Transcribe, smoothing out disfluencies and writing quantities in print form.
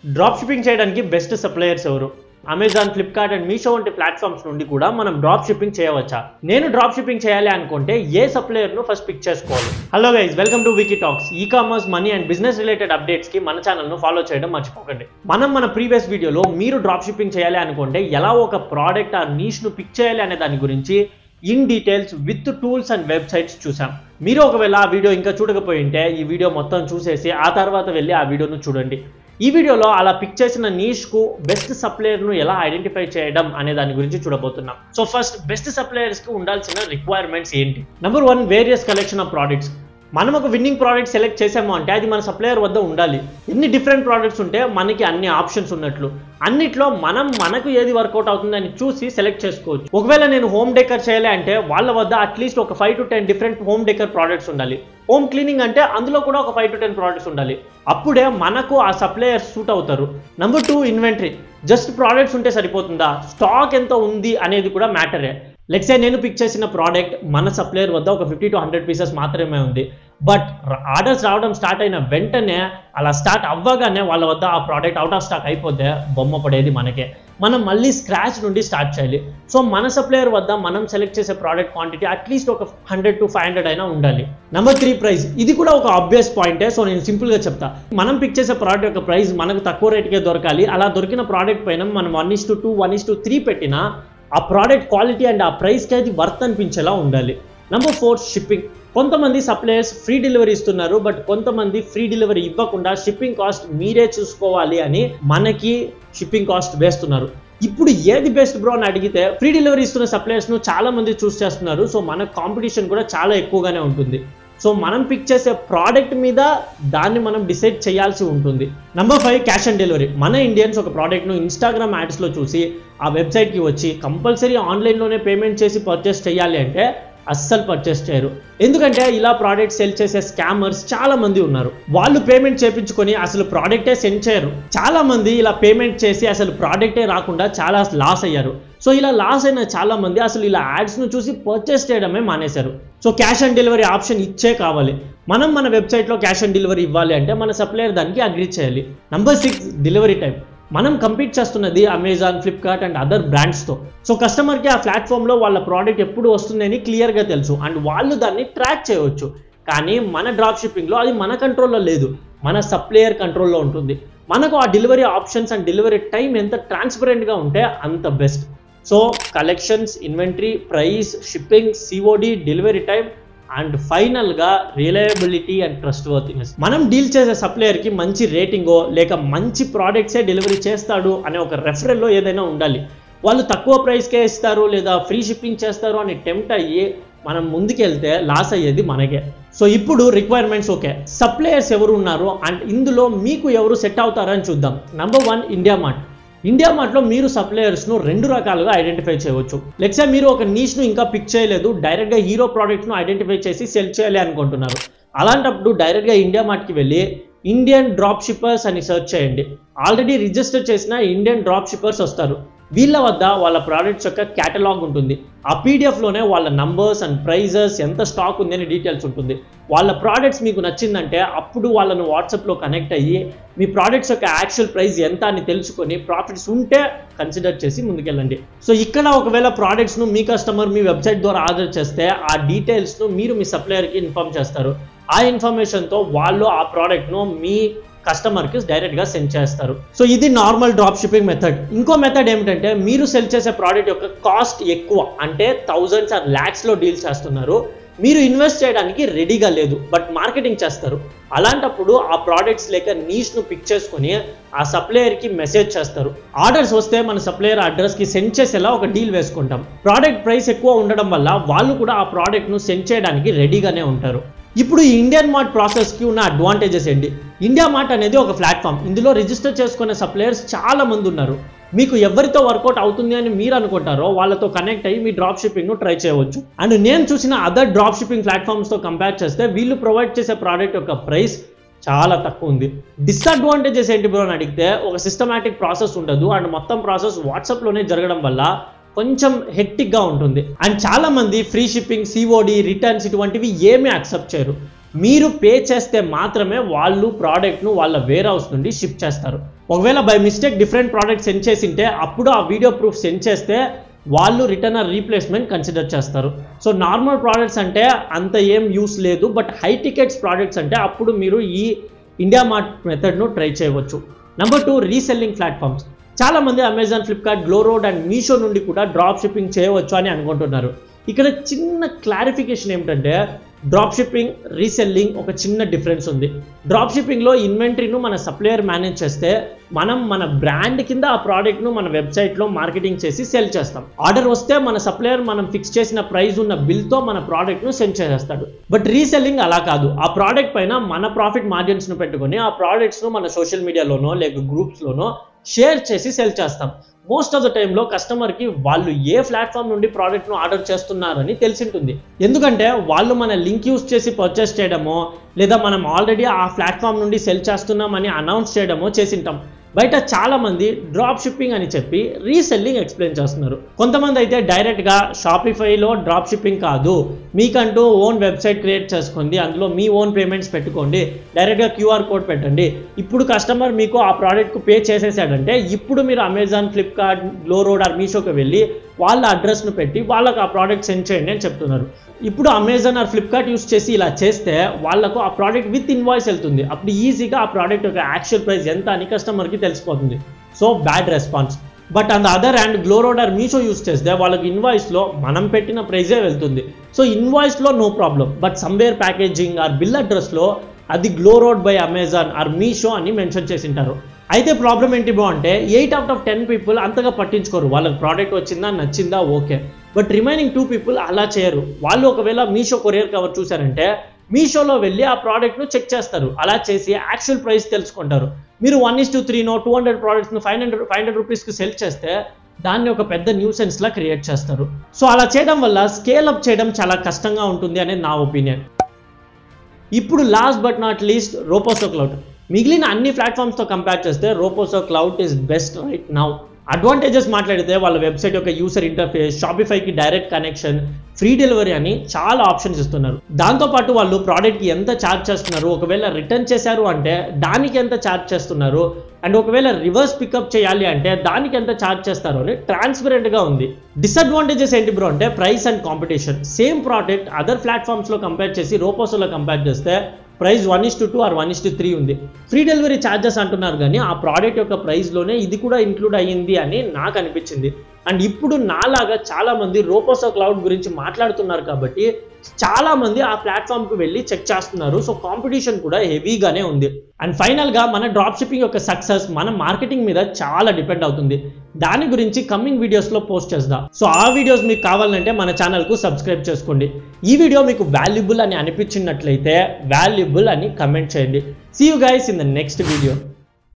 Drop shipping చేయడానికి best suppliers ఎవరు? Amazon, Flipkart and Meesho వంటి ప్లాట్ఫామ్స్ నుండి కూడా మనం డ్రాప్ షిప్పింగ్ చేయవచ్చా? నేను డ్రాప్ షిప్పింగ్ చేయాలి అనుకుంటే ఏ సప్లయర్ ను ఫస్ట్ పిక్ చేసుకోవాలి? Hello guys, welcome to Wiki Talks. E commerce, money and business related updates కి మన ఛానల్ ను ఫాలో చేయడం మర్చిపోకండి. మన ప్రీవియస్ వీడియోలో మీరు డ్రాప్ షిప్పింగ్ చేయాలి అనుకుంటే ఎలా ఒక ప్రోడక్ట్ ఆ నీష్ ను పిక్ చేయాలి అనే దాని గురించి in details with tools and websites చూసాం. మీరు ఒకవేళ ఆ వీడియో ఇంకా చూడకపోయింటే ఈ వీడియో మొత్తం చూసేసి ఆ తర్వాత వెళ్ళి ఆ వీడియోను చూడండి. ఈ వీడియోలో అలా పిక్ చేసిన నీష్ కు బెస్ట్ సప్లయర్ ను ఎలా ఐడెంటిఫై చేయడం అనే దాని గురించి చూడబోతున్నాం. సో ఫస్ట్, బెస్ట్ సప్లయర్స్ కి ఉండాల్సిన రిక్వైర్మెంట్స్ ఏంటి? Number 1, various collection of products. మనం ఒక విన్నింగ్ ప్రోడక్ట్ సెలెక్ట్ చేసాము అంటే అది మన సప్లయర్ వద్ద ఉండాలి. ఎన్ని డిఫరెంట్ ప్రోడక్ట్స్ ఉంటే మనకి అన్ని ఆప్షన్స్ ఉన్నట్లు. అన్నిట్లో మనకు ఏది వర్కౌట్ అవుతుందని చూసి సెలెక్ట్ చేసుకోవచ్చు. ఒకవేళ నేను హోమ్ డెకర్ చేయాలి అంటే వాళ్ళ వద్ద అట్లీస్ట్ ఒక 5 to 10 different home decor products ఉండాలి. హోమ్ క్లీనింగ్ అంటే అందులో కూడా ఒక 5 to 10 ప్రోడక్ట్స్ ఉండాలి. అప్పుడే మనకు ఆ సప్లయర్ సూట్ అవుతారు. Number 2, inventory. జస్ట్ ప్రోడక్ట్స్ ఉంటే సరిపోతుందా? స్టాక్ ఎంత ఉంది అనేది కూడా మ్యాటరే. లెట్స్ సే నేను పిక్ చేసిన ప్రోడక్ట్ మన సప్లయర్ వద్ద ఒక 50 to 100 పీసెస్ మాత్రమే ఉంది. బట్ ఆర్డర్స్ రావడం స్టార్ట్ అయిన వెంటనే, అలా స్టార్ట్ అవ్వగానే వాళ్ళ వద్ద ఆ ప్రోడక్ట్ అవుట్ ఆఫ్ స్టాక్ అయిపోతే బొమ్మ పడేది మనకే. మనం మళ్ళీ స్క్రాచ్ నుండి స్టార్ట్ చేయాలి. సో మన సప్లయర్ వద్ద మనం సెలెక్ట్ చేసే ప్రోడక్ట్ క్వాంటిటీ అట్లీస్ట్ ఒక 100 to 500 అయినా ఉండాలి. Number 3, price. ఇది కూడా ఒక ఆబ్వియస్ పాయింటే. సో నేను సింపుల్గా చెప్తా. మనం పిక్ చేసే ప్రోడక్ట్ యొక్క ప్రైస్ మనకు తక్కువ రేట్కే దొరకాలి. అలా దొరికిన ప్రోడక్ట్ పైన మనం 1:2, 1:3 పెట్టినా ఆ ప్రోడక్ట్ క్వాలిటీ అండ్ ఆ ప్రైస్కి అది వర్త్ అనిపించేలా ఉండాలి. Number 4, shipping. కొంతమంది సప్లయర్స్ ఫ్రీ డెలివరీ ఇస్తున్నారు, బట్ కొంతమంది ఫ్రీ డెలివరీ ఇవ్వకుండా షిప్పింగ్ కాస్ట్ మీరే చూసుకోవాలి అని మనకి షిప్పింగ్ కాస్ట్ వేస్తున్నారు. ఇప్పుడు ఏది బెస్ట్ బ్రో అని అడిగితే, ఫ్రీ డెలివరీ ఇస్తున్న సప్లయర్స్ను చాలా మంది చూస్ చేస్తున్నారు. సో మన కాంపిటీషన్ కూడా చాలా ఎక్కువగానే ఉంటుంది. సో మనం పిక్ చేసే ప్రోడక్ట్ మీద దాన్ని మనం డిసైడ్ చేయాల్సి ఉంటుంది. Number 5, cash on delivery. మన ఇండియన్స్ ఒక ప్రోడక్ట్ను ఇన్స్టాగ్రామ్ యాడ్స్లో చూసి ఆ వెబ్సైట్కి వచ్చి కంపల్సరీ ఆన్లైన్లోనే పేమెంట్ చేసి పర్చేస్ చేయాలి అంటే అస్సలు పర్చేస్ చేయరు. ఎందుకంటే ఇలా ప్రోడక్ట్ సెల్ చేసే స్కామర్స్ చాలా మంది ఉన్నారు. వాళ్ళు పేమెంట్ చేయించుకొని అసలు ప్రోడక్టే సెండ్ చేయరు. చాలా మంది ఇలా పేమెంట్ చేసి అసలు ప్రోడక్టే రాకుండా చాలా లాస్ అయ్యారు. సో ఇలా లాస్ అయిన చాలా మంది అసలు ఇలా యాడ్స్ను చూసి పర్చేస్ చేయడమే మానేశారు. So cash on delivery option ఇచ్చే కావాలి. మన వెబ్సైట్లో క్యాష్ ఆన్ డెలివరీ ఇవ్వాలి అంటే మన సప్లయర్ దానికి అగ్రీ చేయాలి. Number 6, delivery time. మనం కంపీట్ చేస్తున్నది అమెజాన్, ఫ్లిప్కార్ట్ అండ్ అదర్ బ్రాండ్స్తో. సో కస్టమర్కి ఆ ప్లాట్ఫామ్లో వాళ్ళ ప్రోడక్ట్ ఎప్పుడు వస్తుందని క్లియర్గా తెలుసు అండ్ వాళ్ళు దాన్ని ట్రాక్ చేయవచ్చు. కానీ మన డ్రాప్ షిప్పింగ్లో అది మన కంట్రోల్లో లేదు, మన సప్లయర్ కంట్రోల్లో ఉంటుంది. మనకు ఆ delivery options and delivery time ఎంత ట్రాన్స్పరెంట్గా ఉంటే అంత best. So collections, inventory, price, shipping, COD, delivery time and ఫైనల్గా రిలయబిలిటీ అండ్ ట్రస్ట్ వర్తినెస్. మనం డీల్ చేసే సప్లయర్కి మంచి రేటింగో లేక మంచి ప్రోడక్ట్సే డెలివరీ చేస్తాడు అనే ఒక రెఫరల్లో ఏదైనా ఉండాలి. వాళ్ళు తక్కువ ప్రైస్కే ఇస్తారు లేదా ఫ్రీ షిప్పింగ్ చేస్తారు అని టెంప్ట్ అయ్యి మనం ముందుకెళ్తే లాస్ అయ్యేది మనకే. సో ఇప్పుడు రిక్వైర్మెంట్స్ ఓకే, సప్లయర్స్ ఎవరు ఉన్నారు అండ్ ఇందులో మీకు ఎవరు సెట్ అవుతారని చూద్దాం. Number 1, India mart. ఇండియా మార్ట్లో మీరు సప్లయర్స్ను 2 రకాలుగా ఐడెంటిఫై చేయవచ్చు. లెట్స్ సే మీరు ఒక నీష్ను ఇంకా పిక్ చేయలేదు, డైరెక్ట్గా హీరో ప్రోడక్ట్ను ఐడెంటిఫై చేసి సెల్ చేయాలి అనుకుంటున్నారు. అలాంటప్పుడు డైరెక్ట్గా ఇండియా మార్ట్కి వెళ్ళి ఇండియన్ డ్రాప్ షిప్పర్స్ అని సెర్చ్ చేయండి. ఆల్రెడీ రిజిస్టర్ చేసిన ఇండియన్ డ్రాప్ షిప్పర్స్ వస్తారు. వీళ్ళ వద్ద వాళ్ళ ప్రోడక్ట్స్ యొక్క క్యాటలాగ్ ఉంటుంది. ఆ PDFలోనే వాళ్ళ నంబర్స్ అండ్ ప్రైజెస్, ఎంత స్టాక్ ఉంది అని డీటెయిల్స్ ఉంటుంది. వాళ్ళ ప్రోడక్ట్స్ మీకు నచ్చిందంటే అప్పుడు వాళ్ళను వాట్సాప్లో కనెక్ట్ అయ్యి మీ ప్రోడక్ట్స్ యొక్క యాక్చువల్ ప్రైస్ ఎంత అని తెలుసుకొని ప్రాఫిట్స్ ఉంటే కన్సిడర్ చేసి ముందుకెళ్ళండి. సో ఇక్కడ ఒకవేళ ప్రోడక్ట్స్ను మీ కస్టమర్ మీ వెబ్సైట్ ద్వారా ఆర్డర్ చేస్తే ఆ డీటెయిల్స్ను మీరు మీ సప్లయర్కి ఇన్ఫార్మ్ చేస్తారు. ఆ ఇన్ఫర్మేషన్తో వాళ్ళు ఆ ప్రోడక్ట్ను మీ కస్టమర్కి డైరెక్ట్గా సెండ్ చేస్తారు. సో ఇది నార్మల్ డ్రాప్ షిప్పింగ్ మెథడ్. ఇంకో మెథడ్ ఏమిటంటే, మీరు సెల్ చేసే ప్రోడక్ట్ యొక్క కాస్ట్ ఎక్కువ, అంటే థౌజండ్స్ ఆర్ ల్యాక్స్లో డీల్ చేస్తున్నారు. మీరు ఇన్వెస్ట్ చేయడానికి రెడీగా లేదు బట్ మార్కెటింగ్ చేస్తారు. అలాంటప్పుడు ఆ ప్రోడక్ట్స్ లేక నీష్ను పిక్ చేసుకొని ఆ సప్లయర్కి మెసేజ్ చేస్తారు. ఆర్డర్స్ వస్తే మన సప్లయర్ అడ్రస్కి సెండ్ చేసేలా ఒక డీల్ వేసుకుంటాం. ప్రోడక్ట్ ప్రైస్ ఎక్కువ ఉండడం వల్ల వాళ్ళు కూడా ఆ ప్రోడక్ట్ను సెండ్ చేయడానికి రెడీగానే ఉంటారు. ఇప్పుడు ఈ ఇండియన్ మార్ట్ ప్రాసెస్కి ఉన్న అడ్వాంటేజెస్ ఏంటి? ఇండియా మార్ట్ అనేది ఒక ప్లాట్ఫామ్. ఇందులో రిజిస్టర్ చేసుకునే సప్లయర్స్ చాలా మంది ఉన్నారు. మీకు ఎవరితో వర్కౌట్ అవుతుంది అని మీరు అనుకుంటారో వాళ్ళతో కనెక్ట్ అయ్యి మీ డ్రాప్ షిప్పింగ్ను ట్రై చేయవచ్చు. అండ్ నేను చూసిన అదర్ డ్రాప్ షిప్పింగ్ ప్లాట్ఫామ్స్తో కంపేర్ చేస్తే వీళ్ళు ప్రొవైడ్ చేసే ప్రోడక్ట్ యొక్క ప్రైస్ చాలా తక్కువ ఉంది. డిసడ్వాంటేజెస్ ఏంటి బ్రో అని అడిగితే, ఒక సిస్టమాటిక్ ప్రాసెస్ ఉండదు అండ్ మొత్తం ప్రాసెస్ వాట్సాప్లోనే జరగడం వల్ల కొంచెం హెక్టిక్గా ఉంటుంది. అండ్ చాలా మంది ఫ్రీ షిప్పింగ్, COD, రిటర్న్స్ ఇటువంటివి ఏమీ యాక్సెప్ట్ చేయరు. మీరు పే చేస్తే మాత్రమే వాళ్ళు ప్రోడక్ట్ను వాళ్ళ వేర్ హౌస్ నుండి షిప్ చేస్తారు. ఒకవేళ by mistake different product send చేసింటే అప్పుడు ఆ వీడియో ప్రూఫ్ సెండ్ చేస్తే వాళ్ళు రిటర్న్ ఆర్ రీప్లేస్మెంట్ కన్సిడర్ చేస్తారు. సో నార్మల్ ప్రోడక్ట్స్ అంటే అంత ఏం యూస్ లేదు, బట్ హై టికెట్స్ ప్రోడక్ట్స్ అంటే అప్పుడు మీరు ఈ ఇండియా మార్ట్ మెథడ్ను ట్రై చేయవచ్చు. Number 2, reselling platforms. చాలామంది Amazon, Flipkart, GlowRoad and Meesho నుండి కూడా డ్రాప్ షిప్పింగ్ చేయవచ్చు అని అనుకుంటున్నారు. ఇక్కడ చిన్న క్లారిఫికేషన్ ఏమిటంటే డ్రాప్ షిప్పింగ్, రీసెల్లింగ్ ఒక చిన్న డిఫరెన్స్ ఉంది. డ్రాప్ షిప్పింగ్లో ఇన్వెంటరీను మన సప్లయర్ మేనేజ్ చేస్తే మనం మన బ్రాండ్ కింద ఆ ప్రోడక్ట్ను మన వెబ్సైట్లో మార్కెటింగ్ చేసి సెల్ చేస్తాం. ఆర్డర్ వస్తే మన సప్లయర్ మనం ఫిక్స్ చేసిన ప్రైస్ ఉన్న బిల్తో మన ప్రోడక్ట్ను సెండ్ చేసేస్తాడు. బట్ రీసెల్లింగ్ అలా కాదు. ఆ ప్రోడక్ట్ పైన మన ప్రాఫిట్ మార్జిన్స్ను పెట్టుకొని ఆ ప్రోడక్ట్స్ను మన సోషల్ మీడియాలోనో లేక గ్రూప్స్లోనో షేర్ చేసి సెల్ చేస్తాం. మోస్ట్ ఆఫ్ ద టైంలో కస్టమర్కి వాళ్ళు ఏ ప్లాట్ఫామ్ నుండి ప్రోడక్ట్ను ఆర్డర్ చేస్తున్నారని తెలిసింటుంది. ఎందుకంటే వాళ్ళు మన లింక్ యూస్ చేసి పర్చేస్ చేయడమో లేదా మనం ఆల్రెడీ ఆ ప్లాట్ఫామ్ నుండి సెల్ చేస్తున్నామని అనౌన్స్ చేయడమో చేసింటాం. బయట చాలామంది డ్రాప్ షిప్పింగ్ అని చెప్పి రీసెల్లింగ్ ఎక్స్ప్లెయిన్ చేస్తున్నారు. కొంతమంది అయితే డైరెక్ట్గా షాపిఫైలో డ్రాప్ షిప్పింగ్ కాదు, మీకంటూ ఓన్ వెబ్సైట్ క్రియేట్ చేసుకోండి, అందులో మీ ఓన్ పేమెంట్స్ పెట్టుకోండి, డైరెక్ట్గా క్యూఆర్ కోడ్ పెట్టండి, ఇప్పుడు కస్టమర్ మీకు ఆ ప్రోడక్ట్కు పే చేసేసాడంటే ఇప్పుడు మీరు అమెజాన్, ఫ్లిప్కార్ట్, గ్లోరోడ్ ఆర్ మీషోకి వెళ్ళి వాళ్ళ అడ్రస్ను పెట్టి వాళ్ళకు ఆ ప్రోడక్ట్ సెండ్ చేయండి అని చెప్తున్నారు. ఇప్పుడు అమెజాన్ ఆర్ ఫ్లిప్కార్ట్ యూస్ చేసి ఇలా చేస్తే వాళ్ళకు ఆ ప్రోడక్ట్ విత్ ఇన్వాయిస్ వెళ్తుంది. అప్పుడు ఈజీగా ఆ ప్రోడక్ట్ యొక్క యాక్చువల్ ప్రైస్ ఎంత అని కస్టమర్కి తెలిసిపోతుంది. So bad response. But on the other hand GlowRoad or Meesho use చేస్తే వాళ్ళకి ఇన్వాయిస్లో మనం పెట్టిన ప్రైజే వెళ్తుంది. సో ఇన్వాయిస్లో no problem, but somewhere packaging or bill అడ్రస్లో అది GlowRoad by Amazon or Meesho అని మెన్షన్ చేసింటారు. అయితే ప్రాబ్లం ఏంటి బ్రో అంటే 8 out of 10 పీపుల్ అంతగా పట్టించుకోరు. వాళ్ళకి ప్రోడక్ట్ వచ్చిందా, నచ్చిందా, ఓకే. బట్ రిమైనింగ్ 2 పీపుల్ అలా చేయరు. వాళ్ళు ఒకవేళ మీషో కొరియర్ కవర్ చూసారంటే మీషోలో వెళ్ళి ఆ ప్రోడక్ట్ను చెక్ చేస్తారు. అలా చేసి యాక్చువల్ ప్రైస్ తెలుసుకుంటారు. మీరు 1:3 200 ప్రోడక్ట్స్ను 500 రూపీస్కి సెల్ చేస్తే దాన్ని ఒక పెద్ద న్యూసెన్స్లా క్రియేట్ చేస్తారు. సో అలా చేయడం వల్ల స్కేల్ అప్ చేయడం చాలా కష్టంగా ఉంటుంది అనేది నా ఒపీనియన్. ఇప్పుడు last but not least Roposo cloud. మిగిలిన అన్ని ప్లాట్ఫామ్స్తో కంపేర్ చేస్తే Roposo cloud is best right now. Advantages మాట్లాడితే వాళ్ళ వెబ్సైట్ యొక్క యూసర్ ఇంటర్ఫేస్, షాపిఫైకి డైరెక్ట్ కనెక్షన్, ఫ్రీ డెలివరీ అని చాలా ఆప్షన్స్ ఇస్తున్నారు. దాంతోపాటు వాళ్ళు ప్రోడక్ట్కి ఎంత ఛార్జ్ చేస్తున్నారు, ఒకవేళ రిటర్న్ చేశారు అంటే దానికి ఎంత ఛార్జ్ చేస్తున్నారు, అండ్ ఒకవేళ రివర్స్ పికప్ చేయాలి అంటే దానికి ఎంత ఛార్జ్ చేస్తారు అని ట్రాన్స్పరెంట్గా ఉంది. డిసడ్వాంటేజెస్ ఏంటి బ్రో అంటే price and competition. Same product other ప్లాట్ఫామ్స్లో కంపేర్ చేసి రోపోసోలో కంపేర్ చేస్తే ప్రైస్ 1:2 ఆర్ 1:3 ఉంది. ఫ్రీ డెలివరీ ఛార్జెస్ అంటున్నారు కానీ ఆ ప్రోడక్ట్ యొక్క ప్రైస్లోనే ఇది కూడా ఇంక్లూడ్ అయ్యింది అని నాకు అనిపించింది. అండ్ ఇప్పుడు నాలాగా చాలామంది రోపోసో క్లౌడ్ గురించి మాట్లాడుతున్నారు కాబట్టి చాలామంది ఆ ప్లాట్ఫామ్కి వెళ్ళి చెక్ చేస్తున్నారు. సో కాంపిటీషన్ కూడా హెవీగానే ఉంది. అండ్ ఫైనల్గా మన డ్రాప్ షిప్పింగ్ యొక్క సక్సెస్ మన మార్కెటింగ్ మీద చాలా డిపెండ్ అవుతుంది. దాని గురించి కమింగ్ వీడియోస్లో పోస్ట్ చేద్దాం. సో ఆ వీడియోస్ మీకు కావాలంటే మన ఛానల్కు సబ్స్క్రైబ్ చేసుకోండి. ఈ వీడియో మీకు వాల్యుబుల్ అని అనిపించినట్లయితే వాల్యుబుల్ అని కమెంట్ చేయండి. See you guys in the next video.